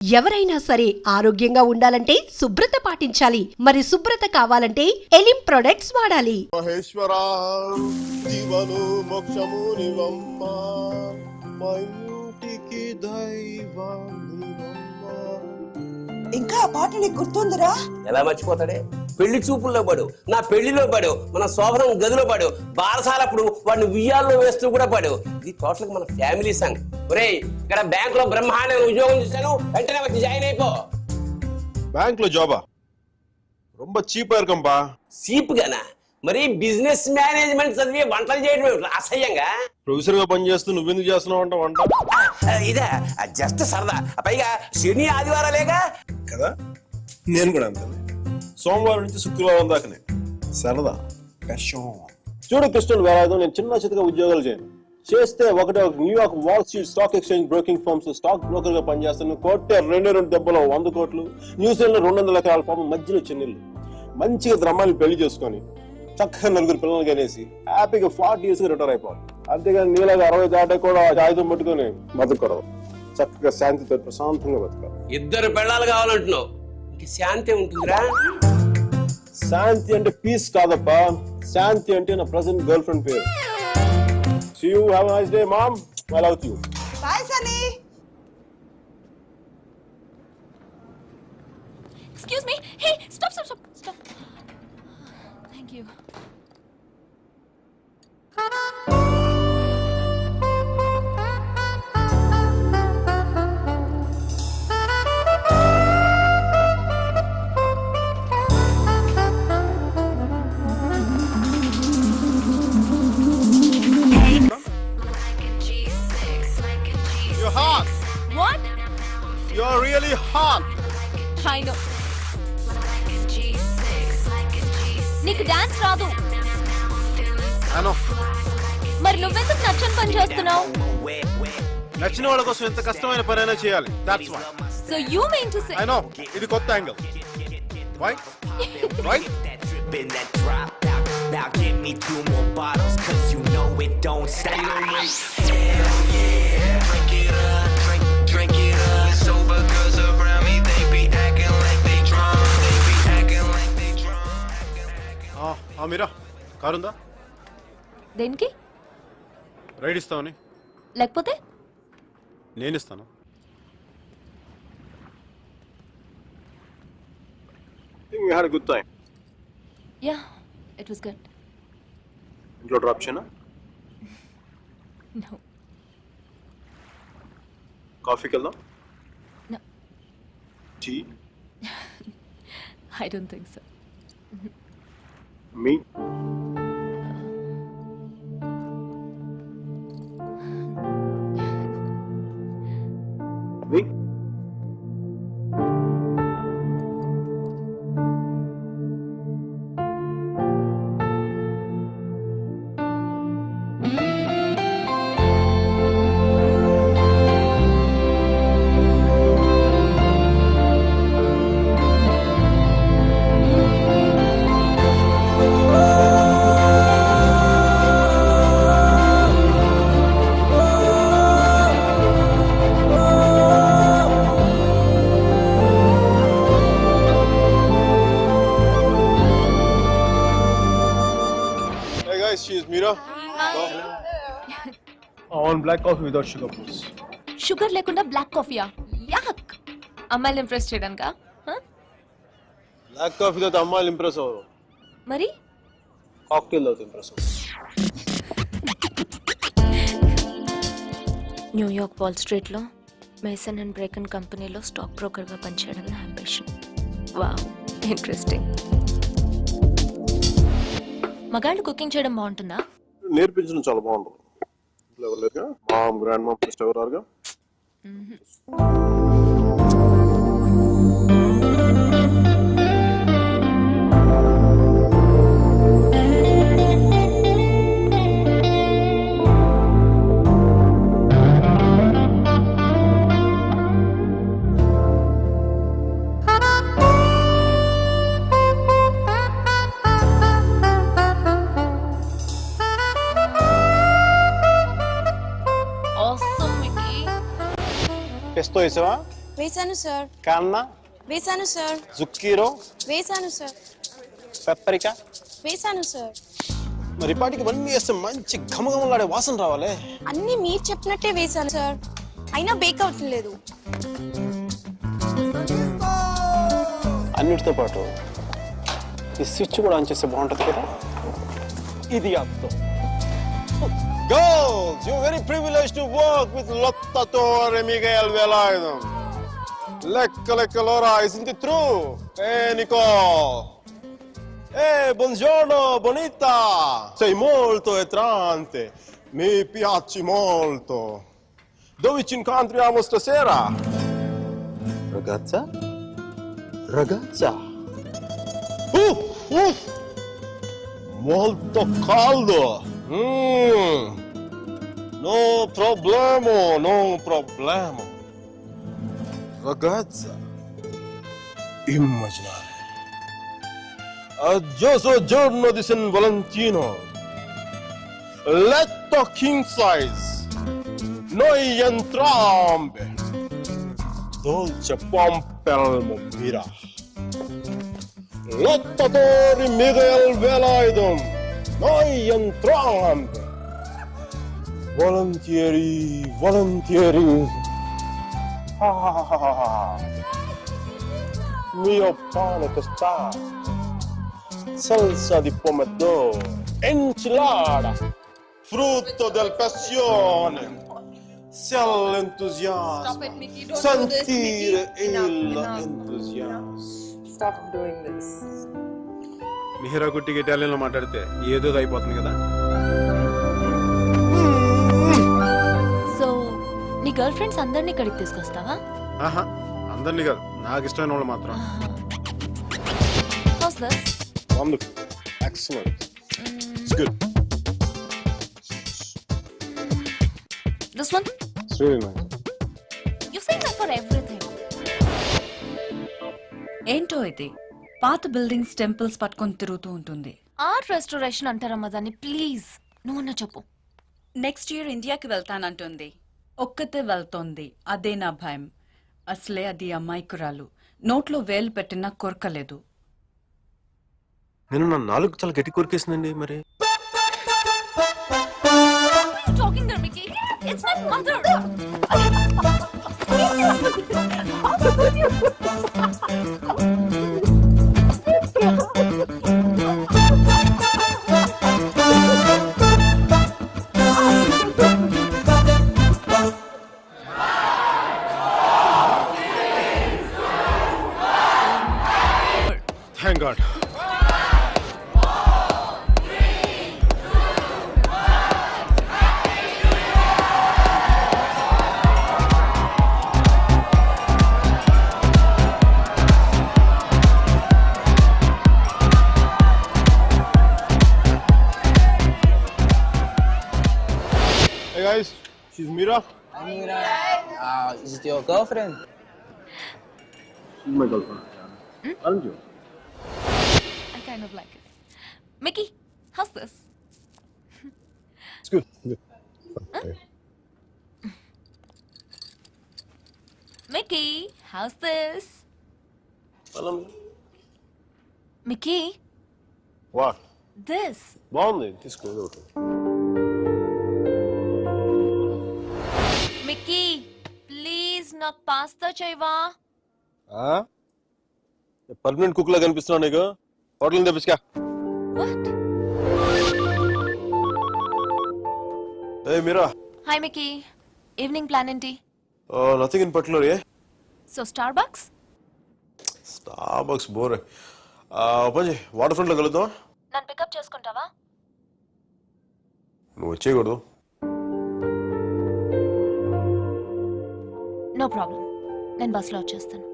ఎవరైనా సరే ఆరోగ్యంగా ఉండాలంటే శుభ్రత పాటించాలి. మరి శుభ్రత కావాలంటే ఎలిం ప్రొడక్ట్స్ వాడాలి. మహేశ్వరా జీవను మోక్షము నివమ్మ మా ఇంటికి దైవనివమ్మ. ఇంకా ఆ పాట నీకు గుర్తుందిరా? ఎలా మర్చిపోతాడే? పెళ్లి చూపుల్లో పడు, నా పెళ్లిలో పడు, మన శోభనం గదిలో పడు, బారసాలప్పుడు వాడిని ఉయ్యాల్లో వేస్తూ కూడా పడు. ఇది టోటల్ మన ఫ్యామిలీ సాంగ్. ఒరేయ్, ఇక్కడ బ్యాంక్ లో బ్రహ్మాండంగా ఉద్యోగం చేశాను, వెంటనే వచ్చి జాయిన్ అయిపో. బ్యాంక్ లో జాబా? రొంబ చీప్ ఇరుకంపా. సీప్ గానా? మరి బిజినెస్ మేనేజ్మెంట్ చదివి వంటలు చేయడం అసహ్యంగా? ప్రొఫెసర్ గా పని చేస్తూ నువ్వెందుకు చేస్తున్నావు అంట వంట? ఇదే జస్ట్ సరదా. పైగా శని ఆదివారాలేగా కదా, నేను కూడా అంతే. సోమవారం నుంచి శుక్రవారం దాకానే సరదా. చూడు కృష్ణుడు వేలాదు, నేను చిన్న చితగా ఉద్యోగాలు చేయను. చేస్తే ఒకటే New York wall street stock exchange broking firms stock broker గా పనిచేస్తాను. కోట్టే 2 దెబ్బలో 100 కోట్లు, న్యూజిలాండ్ లో 200 ఎకరాల ఫామ్, మధ్యలో చెన్నెళ్ళు. మంచిగా ద్రమ్మాన్ని పెళ్లి చేసుకొని చక్కగా 4 పిల్లలు కనేసి హ్యాపీగా 40 years గా రిటైర్ అయిపోవాలి. అంతేగాని నీలాగా 60 దాటే కూడా ఆయుధం పట్టుకొని బతకూడదు. చక్కగా శాంతితో ప్రశాంతంగా బతకాలి. 2 పెళ్ళాలు కావాలంటున్నావు, ఇంక శాంతి ఉంటుందిరా? శాంతి అంటే పీస్ కాదప్పా, శాంతి అంటే నా ప్రెసెంట్ గర్ల్ ఫ్రెండ్ పేరు. See you, have a nice day, mom. I love you. Bye Sunny. Excuse me. Hey, stop. Thank you. You're hot. What? You're really hot. I know. నీకు డాన్స్ రాదు. I know. మరి నువ్వెందుకు నచ్చని పని చేస్తున్నావు? నచ్చిన వాళ్ళ కోసం ఎంత కష్టమైన పనైనా చేయాలి. That's why. So you mean to say? I know. ఇది కొత్త angle. Right? Right? Now give me 2 more bottles, cause you know it don't stay away. Hell yeah, drink it up, drink it up. Sober girls around me, they be acting like they drunk, they be acting like they drunk. మీరా కారుందా? దేనికి? Ride ఇస్తావని? లేకపోతే నేను ఇస్తాను. We had a good time. Yeah, it was good. ఇంట్లో drop చేయనా? No. కాఫీకి వెళ్దాం? No. Tea? I don't think so. మీ? మీ? She's Mira. I want black coffee without sugar, please. Sugar లేకుండా బ్లాక్ కాఫీయా? యాక్. అమ్మాయిలు ఇంప్రెస్ చేయడానికా? Black coffee తో అమ్మాయిలు ఇంప్రెస్ అవ్వరు. మరి కాక్టైల్ తో ఇంప్రెస్ అవ్వరు. న్యూయార్క్ వాల్ స్ట్రీట్లో మేసన్ అండ్ బ్రేకన్ కంపెనీలో స్టాక్ బ్రోకర్గా పనిచేయడం నా అంబిషన్. Wow, interesting. మగాళ్ళు కుకింగ్ చేయడం బాగుంటుందా? నేర్పించడం చాలా బాగుంటుంది. ఎవరు లేరుగా? మామ్, గ్రాండ్ మామ్, ఫస్ట్ ఎవరుగా? Awesome, Mickey. పెస్తో వేసావా? వేశాను సార్. కన్నా, వేశాను సార్. జుక్కీరో, వేశాను సార్. పెప్పరికా. వేశాను సార్. మరి పాటికి ఇవన్నీ వేస్తే మంచి ఘమఘమలాడే వాసన రావాలి. అన్ని మీరు చెప్పినట్టే వేశాను సార్, అయినా బేక్ అవట్లేదు. అన్నిటితో పాటు ఈ స్విచ్ కూడా ఆన్ చేస్తే బాగుంటుంది కదా. ఇది అర్థం. Girls, you're very privileged to work with Lotta Torre e Miguel Velardo. Lecca l'ora, isn't it true? Nicole. Buongiorno, bonita. Sei molto attraente. Mi piaci molto. Dove ci incontriamo stasera? Ragazza? Ragazza. Molto caldo. No problema, no problema. Ragazza, immaginare. Aggioso giorno di San Valentino. Letto king size. Noi entrambi. Dolce pompelmo mira. Lottatori Miguel Velardo. Noi entrambi. Volentieri, volentieri. Mio pane tostato, salsa di pomodoro, enchilada, frutto del passione. Sia l'entusiasmo, sentire l'entusiasmo. Stop doing this. Mihira కుట్టికి ఇటాలియన్లో మాట్లాడితే ఏదో అయిపోతుంది కదా. So నీ girl friends అందరినీ ఇక్కడికి తీసుకొస్తావా? ఆహా, అందరినీ కాదు, నాకు ఇష్టమైన వాళ్ళు మాత్రం. How's this? Wonderful, excellent, it's good, This one? it's really nice. You say that for everything. ఏంటో ఇది పాత బిల్డింగ్స్ టెంపుల్స్ పట్టుకొని తిరుగుతూ ఉంటుంది. ఆర్ట్ రెస్టోరేషన్ అంటారమ్మా దాన్ని. ప్లీజ్ నువ్వన్నా చెప్పు. నెక్స్ట్ ఇయర్ ఇండియాకి వెళ్తానంటుంది. ఒక్కతే వెళ్తోంది, అదే నా భయం. అసలే అది అమాయకురాలు, నోట్లో వేలు పెట్టినా కొరకలేదు. నేను నా నాలుగు చాలా గట్టి కొరికేసిందండి. మరి Talking there, Mickey. It's my mother. thank God. Hey guys, she's Mira. Is it your girlfriend? She's my girlfriend. Aren't you? I kind of like it. Mickey, how's this? It's good. Good. Okay. Mickey, how's this? Mickey, What? this. బాగుంది, తీసుకో. Mickey, please నాకు pasta చేయవా? Permanent cook లా కనిపిస్తున్నావు నీకు. Hotel తెప్పించుకా. What? Hey Mira. Hi Mickey. Evening plan ఏంటి? Nothing in particular, yeah? So Starbucks? Starbucks bore. పని water front లో కలుద్దాం. నన్ను పికప్ చేసుకుంటావా? నువ్వు వచ్చేయకూడదు. నో ప్రాబ్లం, నేను బస్లో వచ్చేస్తాను.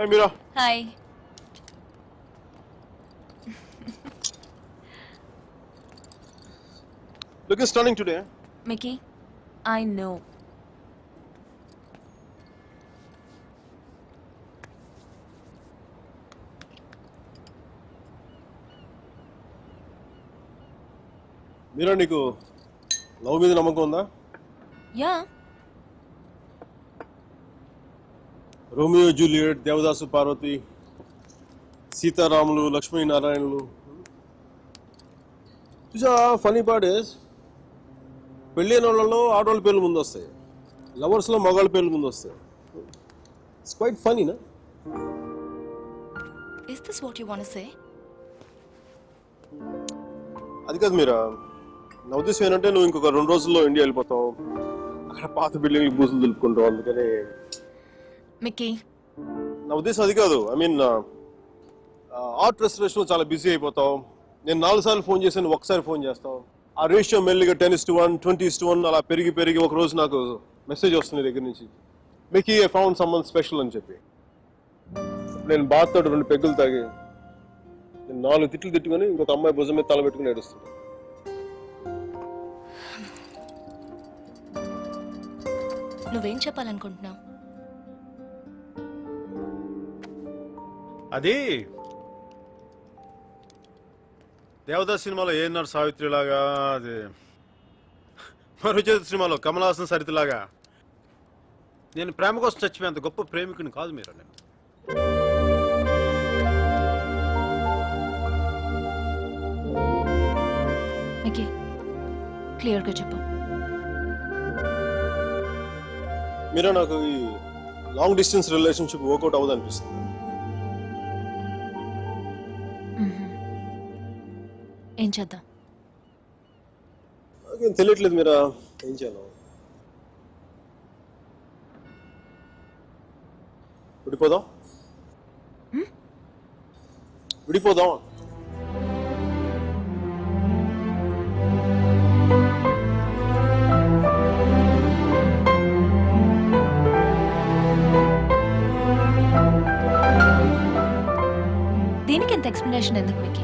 Hey, Mira. Hi. Looking stunning today. Eh? Mickey, I know. Mira, నీకు లవ్ మీద నమ్మకం ఉందా? Yeah. Romeo Juliet, Devadasu Parvati, సీతారాములు, లక్ష్మీనారాయణులు. చూసా, ఫనీ పార్ట్ ఇస్ పెళ్ళైన వాళ్ళలో ఆడవాళ్ళ పేర్లు ముందు వస్తాయి, లవర్స్లో మగాళ్ళ పేర్లు ముందు వస్తాయి. ఇట్స్ క్వైట్ ఫనీనా? Is this what you want to say? అది కాదు మీరా, నా ఉద్దేశం ఏంటంటే నువ్వు ఇంకొక 2 రోజుల్లో ఇండియా వెళ్ళిపోతావు. అక్కడ పాత బిల్డింగ్లు బూసులు దులుపుకుంటావు. అందుకని మికీ, నా ఉద్దేశం అది కాదు. ఐ మీన్ ఆర్ట్ రెస్టరేషన్ చాలా బిజీ అయిపోతావు. నేను 4 సార్లు ఫోన్ చేశాను, ఒకసారి ఫోన్ చేస్తావు. ఆ రేషియో మెల్లిగా 10:1, 20:1 అలా పెరిగి ఒక రోజు నాకు మెసేజ్ వస్తుంది దగ్గర నుంచి, Mickey I found someone special అని చెప్పి. నేను బాధతో 2 పెగ్గులు తాగి నేను 4 తిట్లు తిట్టుకొని ఇంకొక అమ్మాయి భుజం మీద తలబెట్టుకుని ఏడుస్తాను. నువ్వేం చెప్పాలనుకుంటున్నావు? అది దేవదాస్ సినిమాలో ఏఎన్ఆర్ సావిత్రి లాగా, అది మరుచేత సినిమాలో కమల్ హాసన్ సరితలాగా నేను ప్రేమ కోసం చచ్చిపోయేంత గొప్ప ప్రేమికుని కాదు మీరు. నేను మికీ, క్లియర్గా చెప్పు. మీరే నాకు ఈ లాంగ్ డిస్టెన్స్ రిలేషన్షిప్ వర్కౌట్ అవ్వదు అనిపిస్తుంది. ఏం చేద్దాం? నాకేం తెలియట్లేదు మీరా, ఏం చేయాలి? విడిపోదాం. దీనికి ఎంత ఎక్స్ప్లెనేషన్ ఎందుకు మికీ?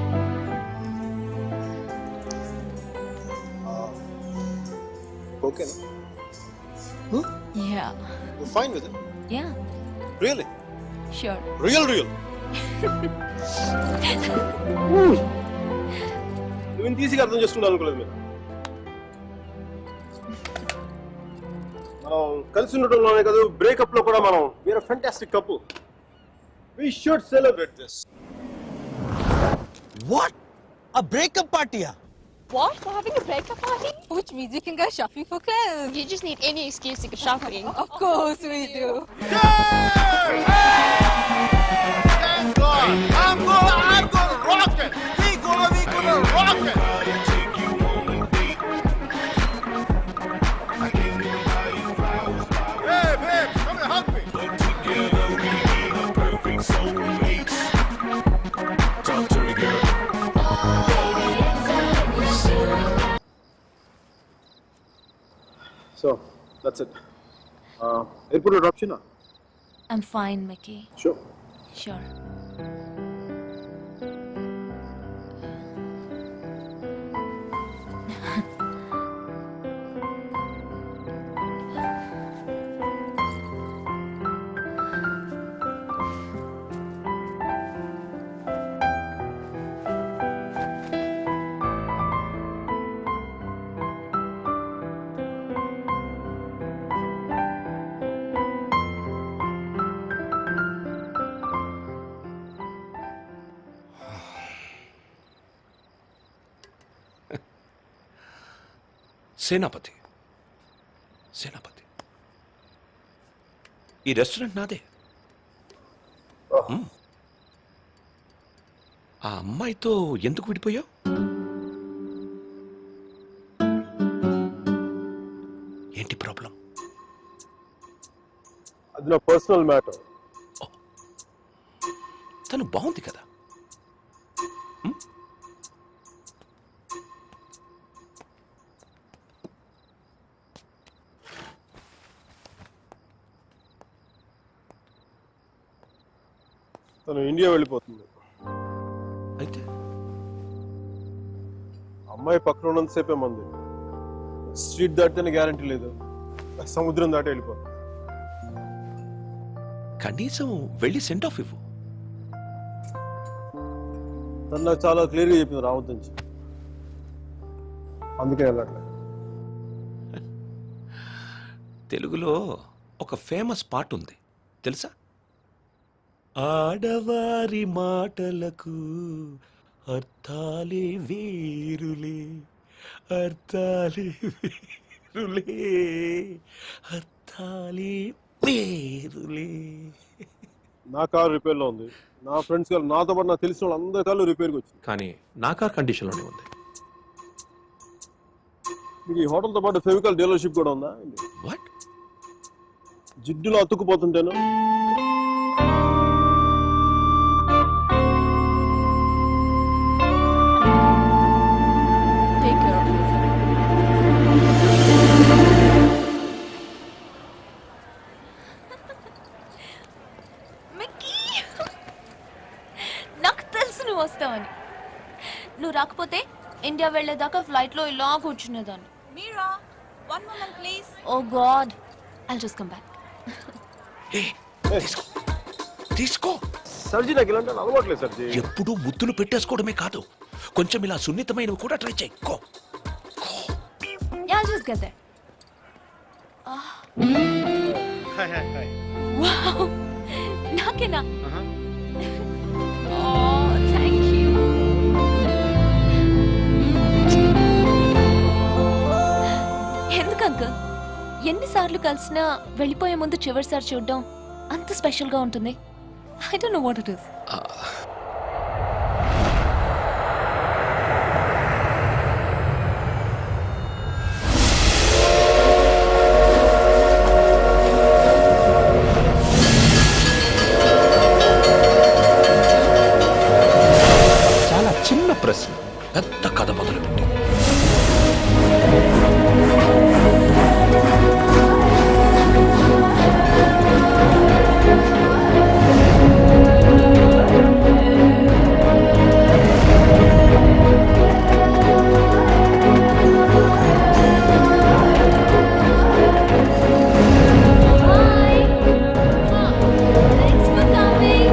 ఓకేనా? Yeah. Fine with it? Yeah, really? Sure. Real నువ్వు ఇంత ఈజీగా అర్థం చేసుకుంటావు అనుకోలేదు మీరు. మనం కలిసి ఉండటంలోనే కాదు, బ్రేకప్ లో కూడా మనం we are fantastic couple. We should celebrate this. What? A breakup party? What? We're having a breakup party? Which means you can go shopping for clothes. You just need any excuse to go shopping. Of course we do. Thank God. I'm gonna rock it. We gonna rock it. Hey, babe, come and hug me. So, that's it. Airport drop you now? I'm fine, Mickey. Sure. Sure. సేనాపతి, ఈ restaurant నాదే. ఆ అమ్మాయితో ఎందుకు విడిపోయావు? ఏంటి problem? అది నా personal matter. తను బాగుంది కదా. తను ఇండియా వెళ్ళిపోతుంది. అయితే అమ్మాయి పక్కన ఉన్నంతసేపే మంది. స్ట్రీట్ దాటితేనే గ్యారంటీ లేదు, సముద్రం దాటి వెళ్ళిపోతుంది. కనీసం వెళ్ళి సెండ్ ఆఫ్ ఇవ్వు. తను నాకు చాలా క్లియర్గా చెప్పింది రావద్దని. అందుకే వెళ్ళట్లేదు. తెలుగులో ఒక ఫేమస్ పాట ఉంది తెలుసా? ఆడవారి మాటలకు అర్థాలే వేరులే, అర్థాలే వేరులే, అర్థాలే వేరులే. నా కారు రిపేర్లో ఉంది. నా ఫ్రెండ్స్ కారు, నాతో పాటు నాకు తెలిసిన వాళ్ళు అందరి కార్లు రిపేర్కి వచ్చింది. కానీ నా కార్ కండిషన్లోనే ఉంది. మీకు ఈ హోటల్తో పాటు ఫెవికల్ డీలర్షిప్ కూడా ఉందా? వాట్? జిడ్డులో అతుక్కుపోతుంటేను. Take care of yourself. Mickey, నాకు తెలుసు నువ్వు వస్తావని. నువ్వు రాకపోతే ఇండియా వెళ్ళేదాకా ఫ్లైట్లో ఇలా కూర్చునేదాన్ని. Mira, one moment please. Oh God, I'll just come back. తీసుకో తీసుకో. సర్జీ నాకు ఇలాంటి అలవాట్లేదు సర్జీ. ఎప్పుడు ముద్దులు పెట్టేసుకోవడమే కాదు, కొంచెం ఇలా సున్నితమైనవి కూడా ట్రై చేయి. Go. Yeah, I'll just get there. Wow, నాకేనా? Oh, thank you. ఎందుకు అంకుల్ ఎన్నిసార్లు కలిసినా వెళ్ళిపోయే ముందు చివరిసారి చూడడం అంత స్పెషల్ గా ఉంటుంది? I don't know what it is. చాలా చిన్న ప్రశ్న పెద్ద కథ మొదలుపెట్టి. Hi. Thanks for coming.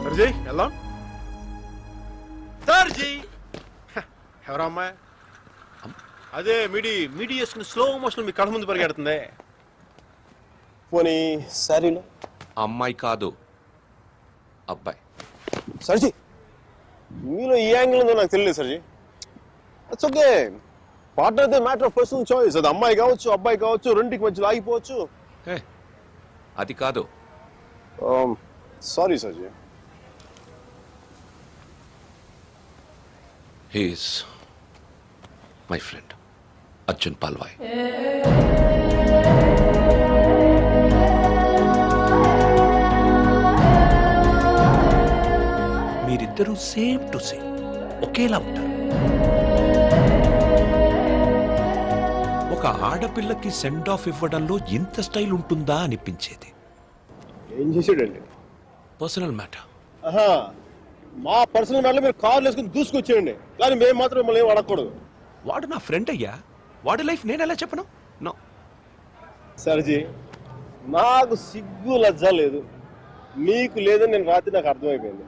సర్జీ వెళ్దాం. సర్జీ ఎవరా అమ్మాయి? అదే మీడి చేసుకుని స్లో మోషన్ మీ కళ్ళ ముందు పరిగెడుతుంది. పోనీ సారీలో అమ్మాయి కాదు అబ్బాయి. సర్జీ మీలో ఈ యాంగిల్ ఉందో నాకు తెలియదు సర్జీ. It's okay. పార్ట్నర్ అయితే మ్యాటర్ ఆఫ్ పర్సనల్ చాయిస్. అది అమ్మాయి కావచ్చు అబ్బాయి కావచ్చు, రెండింటికి మధ్యలో ఆగిపోవచ్చు. అది కాదు. సారీ సర్జీ. He's my friend Arjun Palvai. మీరిద్దరూ సేమ్ టు సేమ్ ఒకేలా ఉంటారు. ఒక ఆడపిల్లకి సెండ్ ఆఫ్ ఇవ్వడంలో ఇంత స్టైల్ ఉంటుందా అనిపించేది. ఏం చేసాడండి? Personal matter. మా పర్సనల్ మ్యాటర్ మీరు కార్లు వేసుకుని దూసుకొచ్చేయండి, కానీ మేము మాత్రం మిమ్మల్ని ఏం అడగకూడదు. వాడు నా ఫ్రెండ్ అయ్యా, వాడి లైఫ్ నేను ఎలా చెప్పను? నో సర్జీ నాకు సిగ్గు లజ్జ లేదు, మీకు లేదని నేను రాత్రి నాకు అర్థమైపోయింది.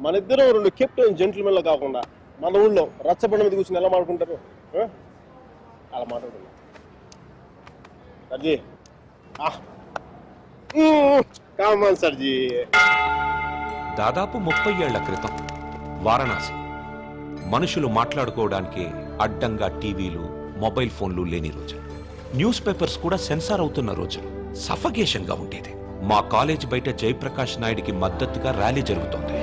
మన ఇద్దరం రెండు కెప్టెన్ జెంటిల్మెన్లో కాకుండా మన ఊళ్ళో రచ్చబండ మీద కూర్చొని ఎలా మాట్లాడుకుంటారు అలా మాట్లాడుకున్నాం. సర్జీ కామన్ సర్జీ. దాదాపు 30 ఏళ్ల క్రితం వారణాసి మనుషులు మాట్లాడుకోవడానికి అడ్డంగా టీవీలు మొబైల్ ఫోన్లు లేని రోజులు, న్యూస్ పేపర్స్ కూడా సెన్సార్ అవుతున్న రోజులు. సఫకేషన్ గా ఉండేది. మా కాలేజ్ బయట జయప్రకాష్ నాయుడికి మద్దతుగా ర్యాలీ జరుగుతోంది.